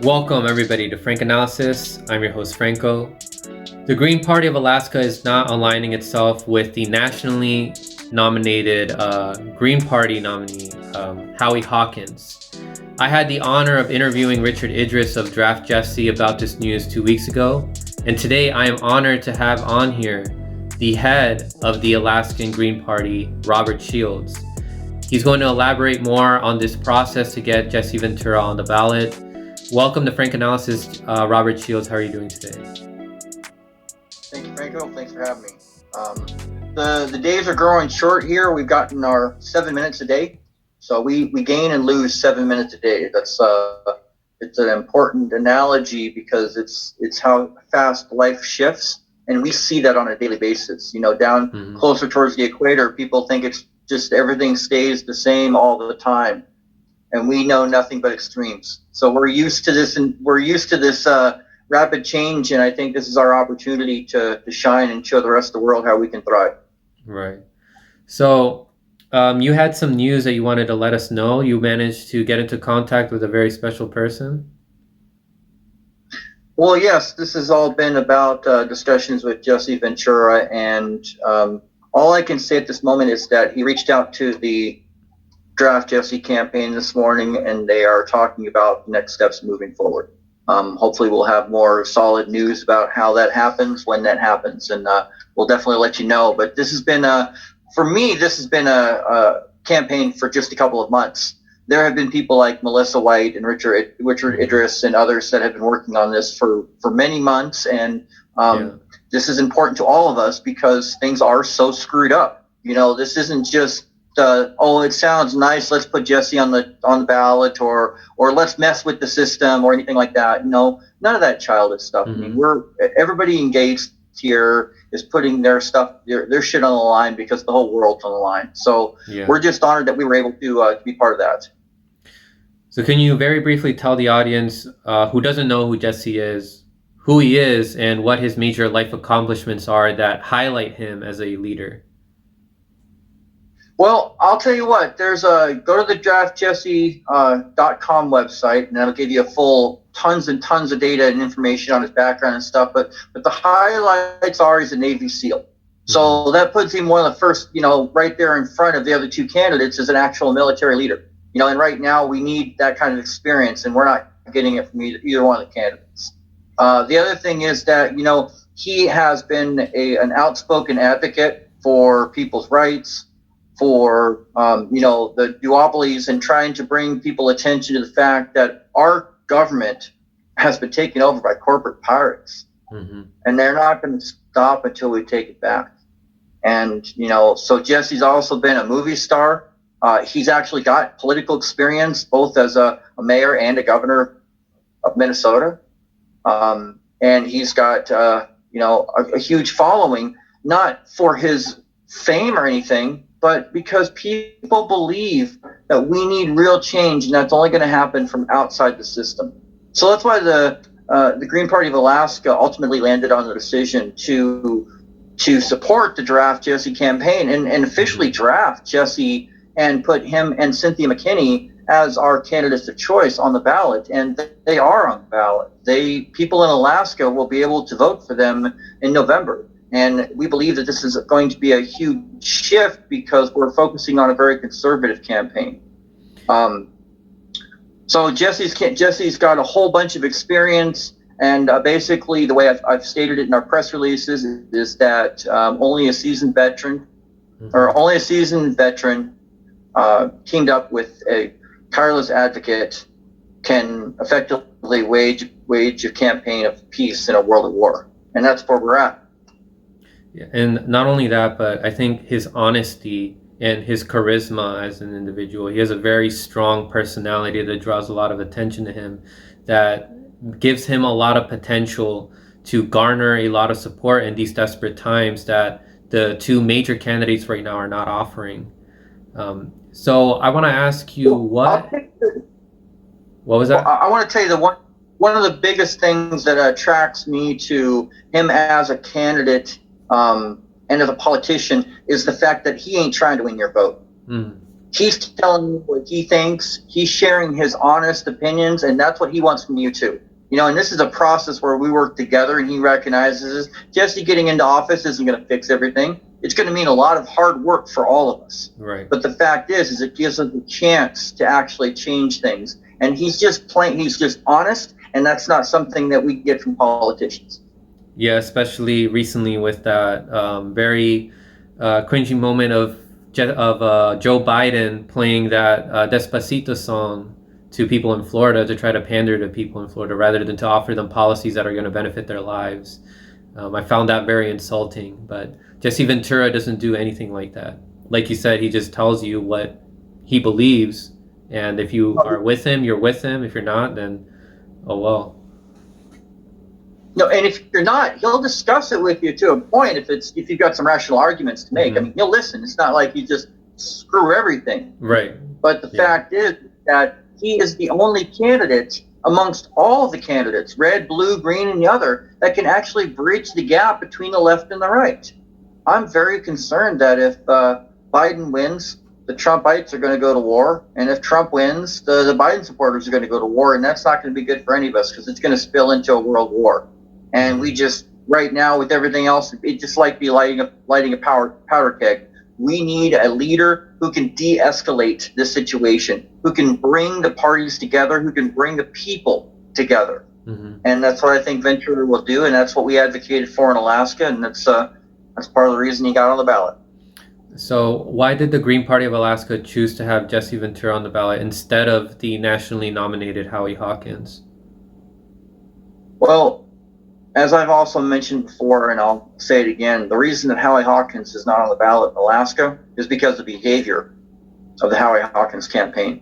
Welcome everybody to Frank Analysis. I'm your host Franco. The Green Party of Alaska is not aligning itself with the nationally nominated Green Party nominee, Howie Hawkins. I had the honor of interviewing Richard Idris of Draft Jesse about this news 2 weeks ago, and today I am honored to have on here the head of the Alaskan Green Party, Robert Shields. He's going to elaborate more on this process to get Jesse Ventura on the ballot. Welcome to Frank Analysis, Robert Shields. How are you doing today? Thank you, Franco. Thanks for having me. The days are growing short here. We've gotten our 7 minutes a day, so we gain and lose 7 minutes a day. That's it's an important analogy because it's how fast life shifts, and we see that on a daily basis. You know, down closer towards the equator, people think it's just everything stays the same all the time. And we know nothing but extremes. So we're used to this, and we're used to this rapid change. And I think this is our opportunity to shine and show the rest of the world how we can thrive. Right. So you had some news that you wanted to let us know. You managed to get into contact with a very special person. Well, yes, this has all been about discussions with Jesse Ventura. And all I can say at this moment is that he reached out to the Draft Jesse campaign this morning, and they are talking about next steps moving forward. Hopefully we'll have more solid news about how that happens, when that happens, and we'll definitely let you know. But this has been for me, this has been a campaign for just a couple of months. There have been people like Melissa White and Richard Idris and others that have been working on this for many months, and this is important to all of us because things are so screwed up. You know, this isn't just it sounds nice, let's put Jesse on the ballot, or let's mess with the system or anything like that. No, none of that childish stuff. I mean, everybody engaged here is putting their stuff, their shit on the line because the whole world's on the line. So we're just honored that we were able to be part of that. So can you very briefly tell the audience who doesn't know who Jesse is, who he is, and what his major life accomplishments are that highlight him as a leader? Well, I'll tell you what, there's go to the draftjesse.com website, and that'll give you a full tons and tons of data and information on his background and stuff. But the highlights are he's a Navy SEAL. So that puts him one of the first, right there in front of the other two candidates as an actual military leader. And right now we need that kind of experience, and we're not getting it from either one of the candidates. The other thing is that, he has been an outspoken advocate for people's rights, for the duopolies, and trying to bring people attention to the fact that our government has been taken over by corporate pirates, and they're not going to stop until we take it back. And so Jesse's also been a movie star. He's actually got political experience both as a mayor and a governor of Minnesota, and he's got a huge following, not for his fame or anything, but because people believe that we need real change, and that's only going to happen from outside the system. So that's why the Green Party of Alaska ultimately landed on the decision to support the Draft Jesse campaign and officially draft Jesse and put him and Cynthia McKinney as our candidates of choice on the ballot. And they are on the ballot. People in Alaska will be able to vote for them in November. And we believe that this is going to be a huge shift because we're focusing on a very conservative campaign. So Jesse's got a whole bunch of experience, and basically the way I've stated it in our press releases is that only a seasoned veteran teamed up with a tireless advocate can effectively wage a campaign of peace in a world of war, and that's where we're at. Yeah, and not only that, but I think his honesty and his charisma as an individual. He has a very strong personality that draws a lot of attention to him, that gives him a lot of potential to garner a lot of support in these desperate times that the two major candidates right now are not offering. So I want to ask you what was that? I want to tell you one of the biggest things that attracts me to him as a candidate and as a politician is the fact that he ain't trying to win your vote. He's telling you what he thinks. He's sharing his honest opinions, and that's what he wants from you too. And this is a process where we work together, and he recognizes Jesse getting into office isn't going to fix everything. It's going to mean a lot of hard work for all of us. Right. But the fact is it gives us a chance to actually change things. And he's just honest, and that's not something that we get from politicians. Yeah, especially recently with that very cringy moment of Joe Biden playing that Despacito song to people in Florida to try to pander to people in Florida rather than to offer them policies that are going to benefit their lives. I found that very insulting, but Jesse Ventura doesn't do anything like that. Like you said, he just tells you what he believes, and if you are with him, you're with him. If you're not, then oh well. No, and if you're not, he'll discuss it with you to a point if you've got some rational arguments to make. I mean, he'll listen. It's not like you just screw everything. Right. But the fact is that he is the only candidate amongst all of the candidates, red, blue, green, and the other, that can actually bridge the gap between the left and the right. I'm very concerned that if Biden wins, the Trumpites are going to go to war, and if Trump wins, the Biden supporters are going to go to war, and that's not going to be good for any of us because it's going to spill into a world war. And we just, right now, with everything else, it just like be lighting a powder keg. We need a leader who can de-escalate this situation, who can bring the parties together, who can bring the people together. Mm-hmm. And that's what I think Ventura will do, and that's what we advocated for in Alaska, and that's part of the reason he got on the ballot. So why did the Green Party of Alaska choose to have Jesse Ventura on the ballot instead of the nationally nominated Howie Hawkins? Well, as I've also mentioned before, and I'll say it again, the reason that Howie Hawkins is not on the ballot in Alaska is because of the behavior of the Howie Hawkins campaign.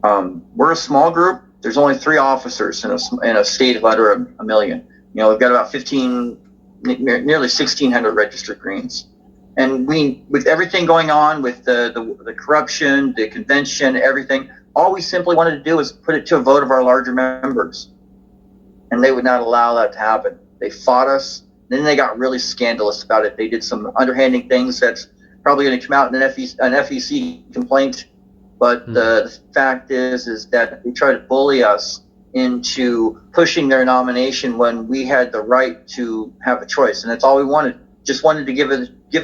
We're a small group. There's only 3 officers in a state of under a million. We've got about nearly 1,600 registered Greens. And with everything going on with the corruption, the convention, everything, all we simply wanted to do was put it to a vote of our larger members. And they would not allow that to happen. They fought us. Then they got really scandalous about it. They did some underhanding things that's probably going to come out in an FEC complaint. But the fact is that they tried to bully us into pushing their nomination when we had the right to have a choice. And that's all we wanted. Just wanted to give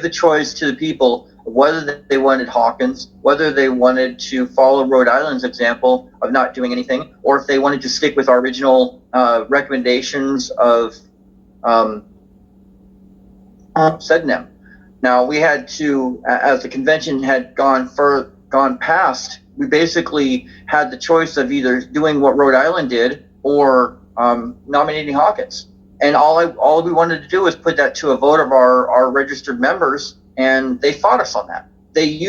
the choice to the people of whether they wanted Hawkins, whether they wanted to follow Rhode Island's example of not doing anything, or if they wanted to stick with our original recommendations of Sednem. Now, we had to, as the convention had gone past, we basically had the choice of either doing what Rhode Island did or nominating Hawkins. And all we wanted to do was put that to a vote of our registered members, and they fought us on that. They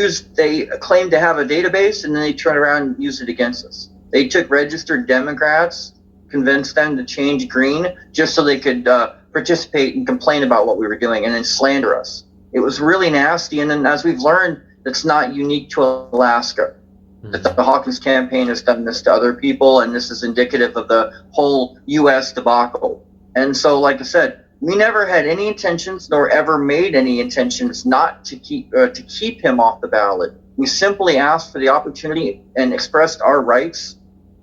claimed to have a database, and then they turned around and used it against us. They took registered Democrats, convinced them to change green just so they could participate and complain about what we were doing, and then slander us. It was really nasty, and then as we've learned, that's not unique to Alaska. That the Hawkins campaign has done this to other people, and this is indicative of the whole U.S. debacle. And so, like I said, we never had any intentions, nor ever made any intentions, not to keep him off the ballot. We simply asked for the opportunity and expressed our rights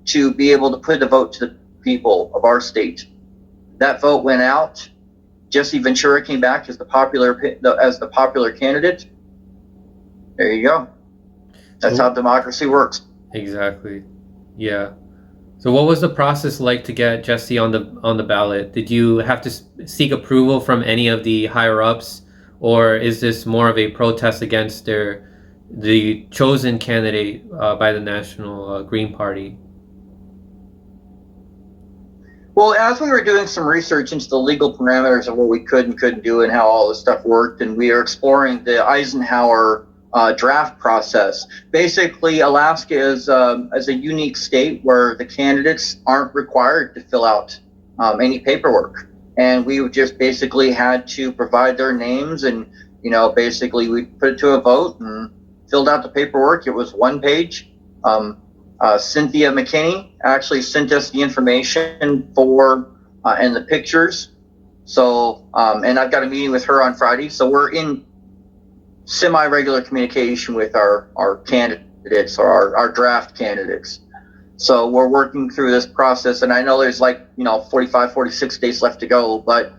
to be able to put a vote to the people of our state. That vote went out. Jesse Ventura came back as the popular candidate. There you go. That's how democracy works. Exactly. Yeah. So what was the process like to get Jesse on the ballot? Did you have to seek approval from any of the higher ups, or is this more of a protest against the chosen candidate by the National Green Party? Well, as we were doing some research into the legal parameters of what we could and couldn't do and how all this stuff worked, and we are exploring the Eisenhower draft process. Basically, Alaska is a unique state where the candidates aren't required to fill out any paperwork, and we just basically had to provide their names, and basically we put it to a vote and filled out the paperwork. It was 1 page. Cynthia McKinney actually sent us the information for and the pictures. So, and I've got a meeting with her on Friday. So we're in semi-regular communication with our candidates or our draft candidates. So we're working through this process, and I know there's 45, 46 days left to go, but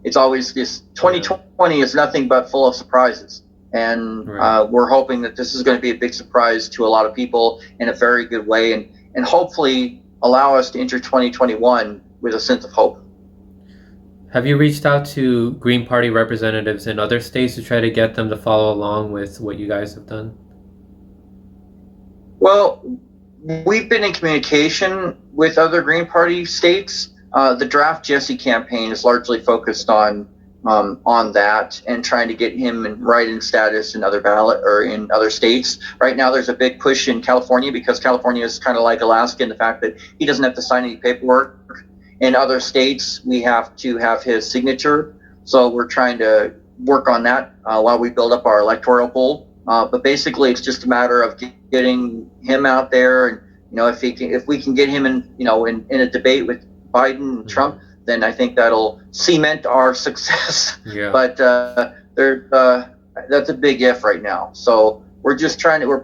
it's always this 2020 is nothing but full of surprises. And we're hoping that this is going to be a big surprise to a lot of people in a very good way, and hopefully allow us to enter 2021 with a sense of hope. Have you reached out to Green Party representatives in other states to try to get them to follow along with what you guys have done? Well, we've been in communication with other Green Party states. The Draft Jesse campaign is largely focused on that and trying to get him in write-in status in other ballot or in other states. Right now, there's a big push in California because California is kind of like Alaska in the fact that he doesn't have to sign any paperwork. In other states, we have to have his signature. So we're trying to work on that while we build up our electoral pool. But basically, it's just a matter of getting him out there, and if we can get him in a debate with Biden and Trump, then I think that'll cement our success. Yeah. But that's a big if right now. So we're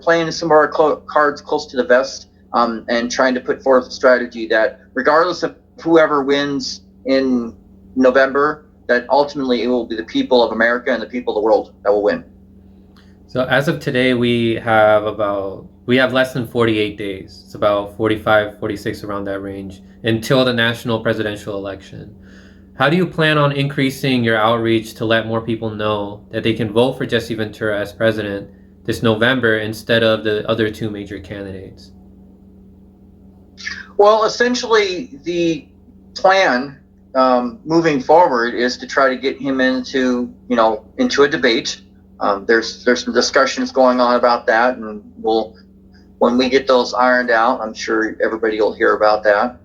playing some of our cards close to the vest, and trying to put forth a strategy that, regardless of whoever wins in November, that ultimately it will be the people of America and the people of the world that will win. So as of today, we have less than 48 days. It's about 45, 46 around that range until the national presidential election. How do you plan on increasing your outreach to let more people know that they can vote for Jesse Ventura as president this November instead of the other two major candidates? Well, essentially, the plan moving forward is to try to get him into a debate. There's some discussions going on about that, and when we get those ironed out, I'm sure everybody will hear about that.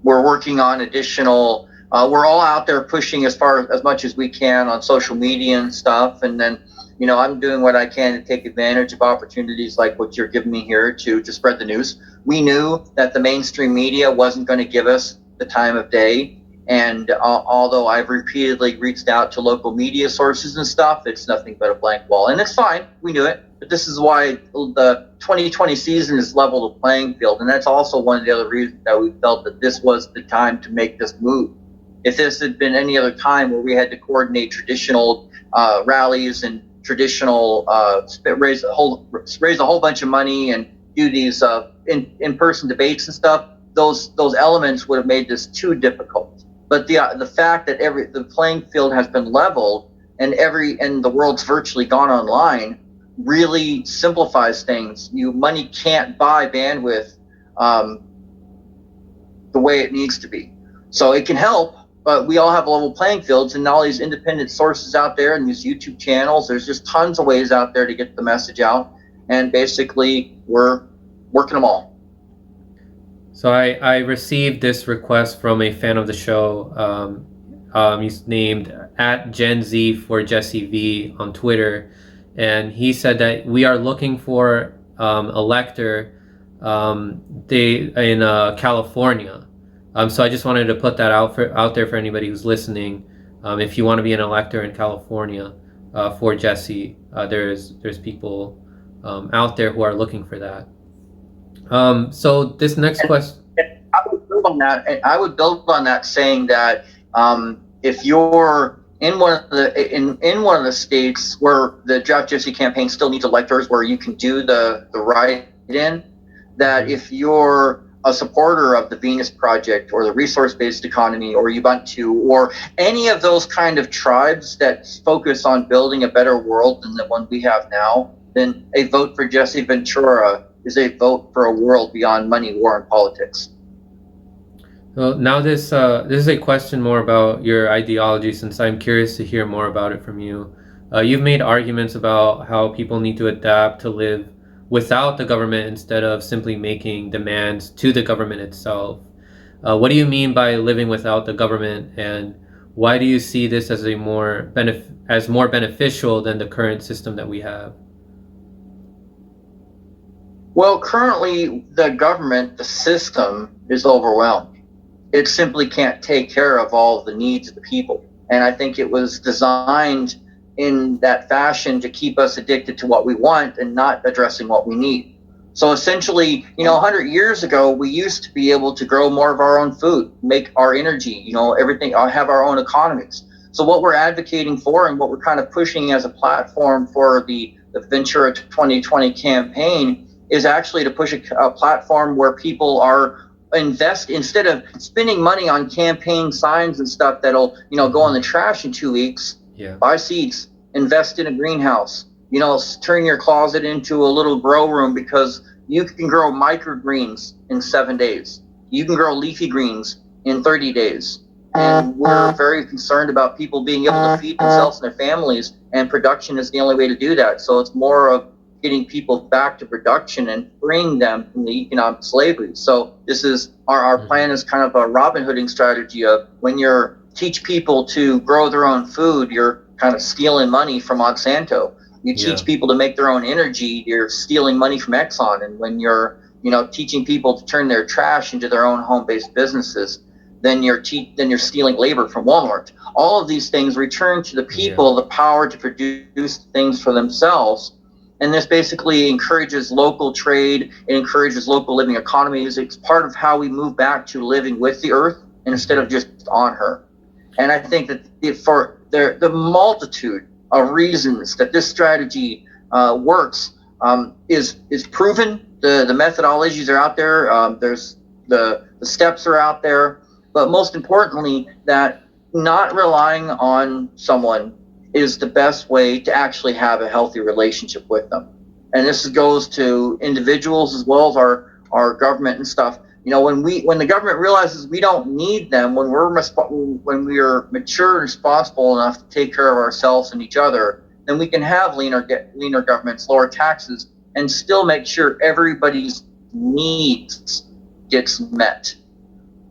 We're working on additional. We're all out there pushing as much as we can on social media and stuff, and then I'm doing what I can to take advantage of opportunities like what you're giving me here to spread the news. We knew that the mainstream media wasn't going to give us the time of day. And although I've repeatedly reached out to local media sources and stuff, it's nothing but a blank wall. And it's fine. We knew it. But this is why the 2020 season has leveled the playing field. And that's also one of the other reasons that we felt that this was the time to make this move. If this had been any other time where we had to coordinate traditional rallies and traditional raise a whole bunch of money and do these in-person debates and stuff, those elements would have made this too difficult. But the fact that the playing field has been leveled and the world's virtually gone online really simplifies things. Money can't buy bandwidth the way it needs to be. So it can help, but we all have level playing fields, and all these independent sources out there and these YouTube channels, there's just tons of ways out there to get the message out. And basically, we're working them all. So I received this request from a fan of the show. He's named @GenZ4JesseV on Twitter. And he said that we are looking for elector in California. So I just wanted to put that out there for anybody who's listening. If you want to be an elector in California for Jesse, there's people out there who are looking for that. So this next question, I would build on that, saying that if you're in one of the states where the Draft Jesse campaign still needs electors, where you can do the write-in, that if you're a supporter of the Venus Project or the resource-based economy or Ubuntu or any of those kind of tribes that focus on building a better world than the one we have now, then a vote for Jesse Ventura is a vote for a world beyond money, war, and politics. Well, now this is a question more about your ideology, since I'm curious to hear more about it from you. You've made arguments about how people need to adapt to live without the government instead of simply making demands to the government itself. What do you mean by living without the government, and why do you see this as more beneficial than the current system that we have? Well, currently the government, the system, is overwhelmed. It simply can't take care of all of the needs of the people. And I think it was designed in that fashion to keep us addicted to what we want and not addressing what we need. So essentially, 100 years ago, we used to be able to grow more of our own food, make our energy, everything, have our own economies. So what we're advocating for and what we're kind of pushing as a platform for the Ventura 2020 campaign is actually to push a platform where people are instead of spending money on campaign signs and stuff that'll go in the trash in 2 weeks. Yeah. Buy seeds, invest in a greenhouse, turn your closet into a little grow room, because you can grow microgreens in 7 days. You can grow leafy greens in 30 days. And we're very concerned about people being able to feed themselves and their families, and production is the only way to do that. So it's more of getting people back to production and freeing them from the economic slavery. So this is our plan is kind of a Robin Hooding strategy of when you're teach people to grow their own food, you're kind of stealing money from Monsanto. You teach people to make their own energy, you're stealing money from Exxon. And when you're, teaching people to turn their trash into their own home-based businesses, then you're stealing labor from Walmart. All of these things return to the people the power to produce things for themselves. And this basically encourages local trade, it encourages local living economies. It's part of how we move back to living with the earth instead of just on her. And I think that for the multitude of reasons that this strategy works is proven. The methodologies are out there. There's the steps are out there. But most importantly, that not relying on someone is the best way to actually have a healthy relationship with them. And this goes to individuals as well as our government and stuff. When the government realizes we don't need them, when we are mature and responsible enough to take care of ourselves and each other, then we can have leaner governments, lower taxes, and still make sure everybody's needs gets met.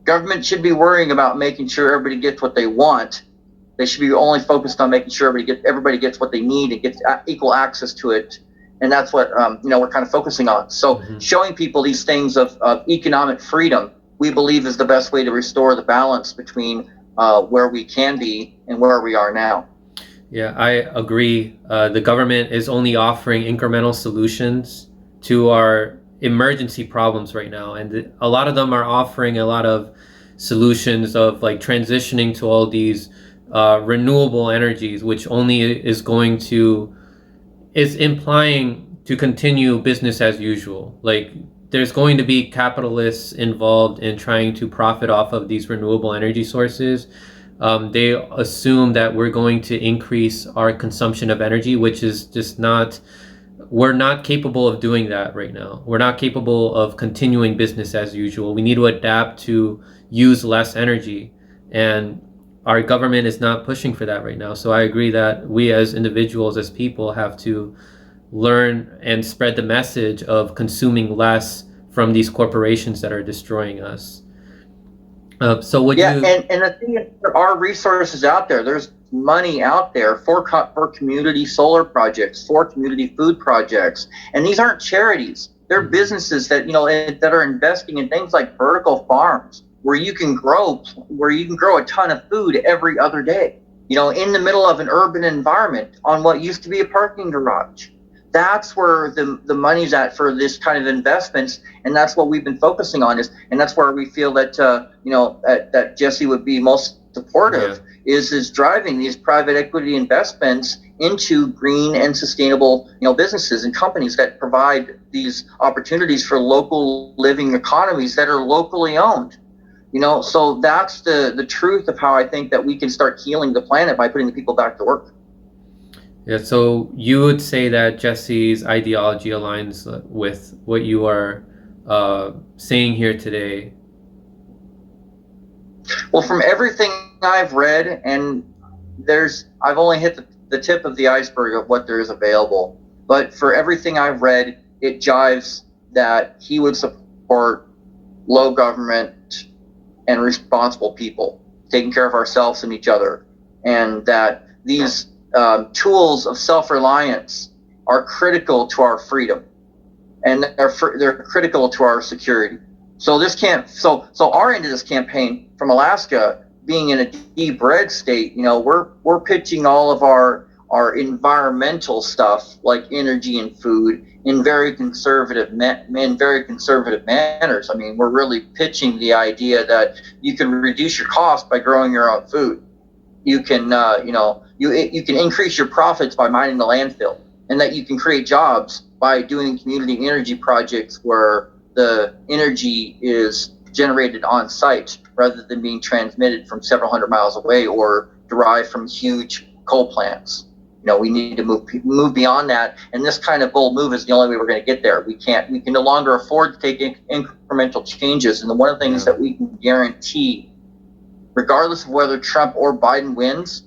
Government should be worrying about making sure everybody gets what they want. They should be only focused on making sure everybody gets what they need and gets equal access to it. And that's what we're kind of focusing on. So showing people these things of economic freedom, we believe, is the best way to restore the balance between where we can be and where we are now. Yeah, I agree. The government is only offering incremental solutions to our emergency problems right now. And a lot of them are offering a lot of solutions of like transitioning to all these renewable energies, which only is implying to continue business as usual. Like there's going to be capitalists involved in trying to profit off of these renewable energy sources. They assume that we're going to increase our consumption of energy, which is just we're not capable of doing that right now. We're not capable of continuing business as usual. We need to adapt to use less energy. And our government is not pushing for that right now. So I agree that we as individuals, as people, have to learn and spread the message of consuming less from these corporations that are destroying us. And the thing is, there are resources out there. There's money out there for community solar projects, for community food projects, and these aren't charities. They're businesses that that are investing in things like vertical farms, where you can grow a ton of food every other day, in the middle of an urban environment on what used to be a parking garage. That's where the money's at for this kind of investments, and that's what we've been focusing on. And that's where we feel that that Jesse would be most supportive, is driving these private equity investments into green and sustainable businesses and companies that provide these opportunities for local living economies that are locally owned. So that's the truth of how I think that we can start healing the planet by putting the people back to work. Yeah, so you would say that Jesse's ideology aligns with what you are saying here today? Well, from everything I've read, and I've only hit the tip of the iceberg of what there is available, but for everything I've read, it jives that he would support low government and responsible people, taking care of ourselves and each other, and that these tools of self-reliance are critical to our freedom, and they're critical to our security. So our end of this campaign from Alaska, being in a deep red state, we're pitching all of our our environmental stuff like energy and food in very conservative manners. I mean, we're really pitching the idea that you can reduce your cost by growing your own food. You can you can increase your profits by mining the landfill, and that you can create jobs by doing community energy projects where the energy is generated on site rather than being transmitted from several hundred miles away or derived from huge coal plants. We need to move beyond that, and this kind of bold move is the only way we're going to get there. We can no longer afford to take incremental changes, and one of the things that we can guarantee, regardless of whether Trump or Biden wins,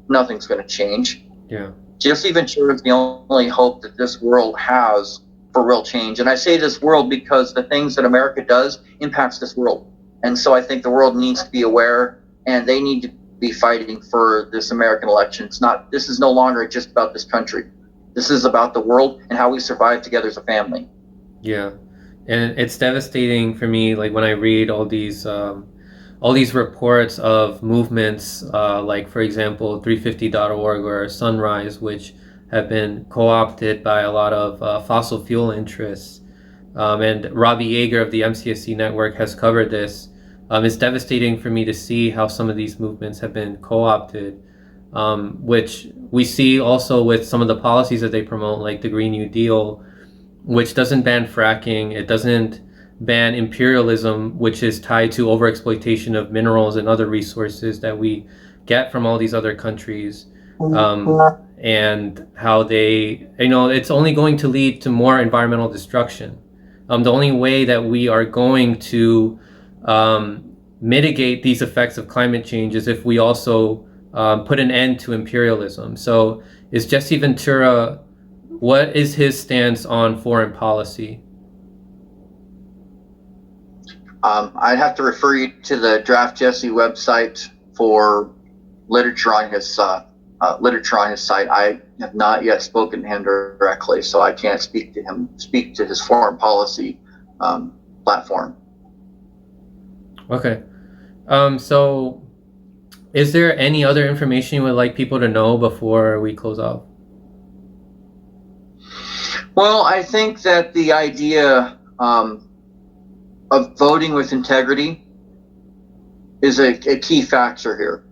nothing's going to change. Yeah. Jesse Ventura is the only hope that this world has for real change. And I say this world because the things that America does impacts this world. And so I think the world needs to be aware, and they need to be fighting for this American election. This is no longer just about this country. This is about the world and how we survive together as a family. Yeah. And it's devastating for me, like when I read all these reports of movements, like for example 350.org or Sunrise, which have been co-opted by a lot of fossil fuel interests. And Robbie Yeager of the MCSC network has covered this. It's devastating for me to see how some of these movements have been co-opted, which we see also with some of the policies that they promote, like the Green New Deal, which doesn't ban fracking. It doesn't ban imperialism, which is tied to overexploitation of minerals and other resources that we get from all these other countries. And how they, it's only going to lead to more environmental destruction. The only way that we are going to mitigate these effects of climate change is if we also put an end to imperialism. So is Jesse Ventura, what is his stance on foreign policy? I'd have to refer you to the Draft Jesse website for literature on his site. I have not yet spoken to him directly, so I can't speak to his foreign policy platform. Okay. So is there any other information you would like people to know before we close out? Well, I think that the idea of voting with integrity is a key factor here.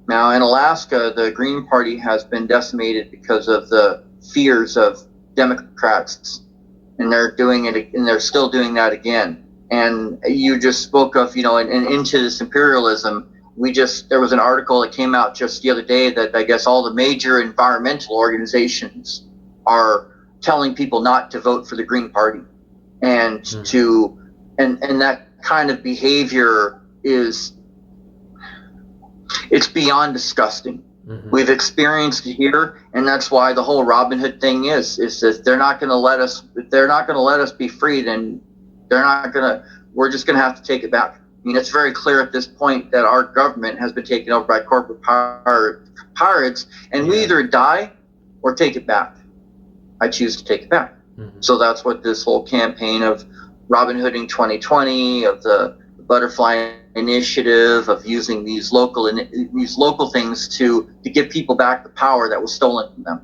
Now, in Alaska, the Green Party has been decimated because of the fears of Democrats, and they're doing it, and they're still doing that again. And you just spoke of, and into this imperialism. There was an article that came out just the other day that I guess all the major environmental organizations are telling people not to vote for the Green Party, and and that kind of behavior it's beyond disgusting. Mm-hmm. We've experienced it here, and that's why the whole Robin Hood thing is that they're not going to let us be freed, and we're just going to have to take it back. I mean, it's very clear at this point that our government has been taken over by corporate pirates, and we either die or take it back. I choose to take it back. Mm-hmm. So that's what this whole campaign of Robin Hooding 2020, of the Butterfly Initiative, of using these local things to give people back the power that was stolen from them,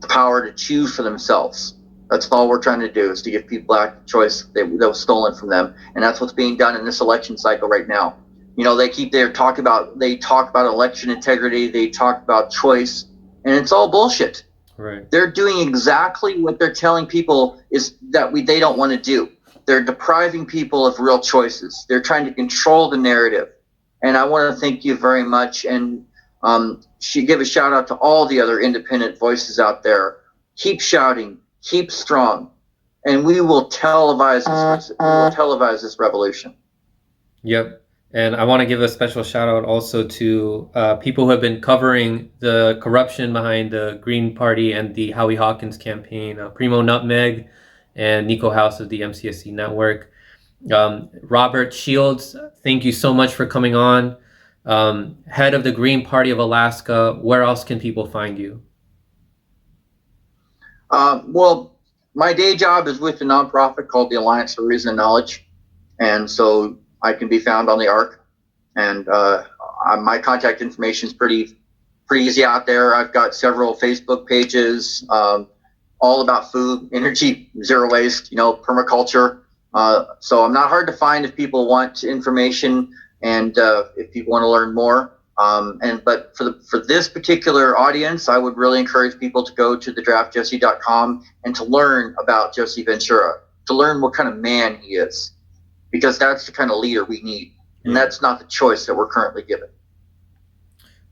the power to choose for themselves. That's all we're trying to do, is to give people back the choice that was stolen from them, and that's what's being done in this election cycle right now. They talk about election integrity, they talk about choice, and it's all bullshit. Right. They're doing exactly what they're telling people is that they don't want to do. They're depriving people of real choices. They're trying to control the narrative. And I want to thank you very much, and give a shout out to all the other independent voices out there. Keep shouting, keep strong, and we will televise this revolution. Yep. And I want to give a special shout out also to people who have been covering the corruption behind the Green Party and the Howie Hawkins campaign. Primo Nutmeg and Nico House of the MCSC network. Robert Shields, thank you so much for coming on. Head of the Green Party of Alaska, where else can people find you? Well, my day job is with a nonprofit called the Alliance for Reason and Knowledge. And so I can be found on the ARC. And my contact information is pretty pretty easy out there. I've got several Facebook pages, all about food, energy, zero waste, permaculture. So I'm not hard to find if people want information and if people want to learn more. But for this particular audience, I would really encourage people to go to thedraftjesse.com and to learn about Jesse Ventura, to learn what kind of man he is, because that's the kind of leader we need, and that's not the choice that we're currently given.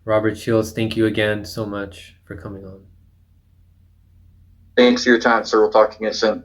Robert Shields, thank you again so much for coming on. Thanks for your time, sir. We'll talk again soon.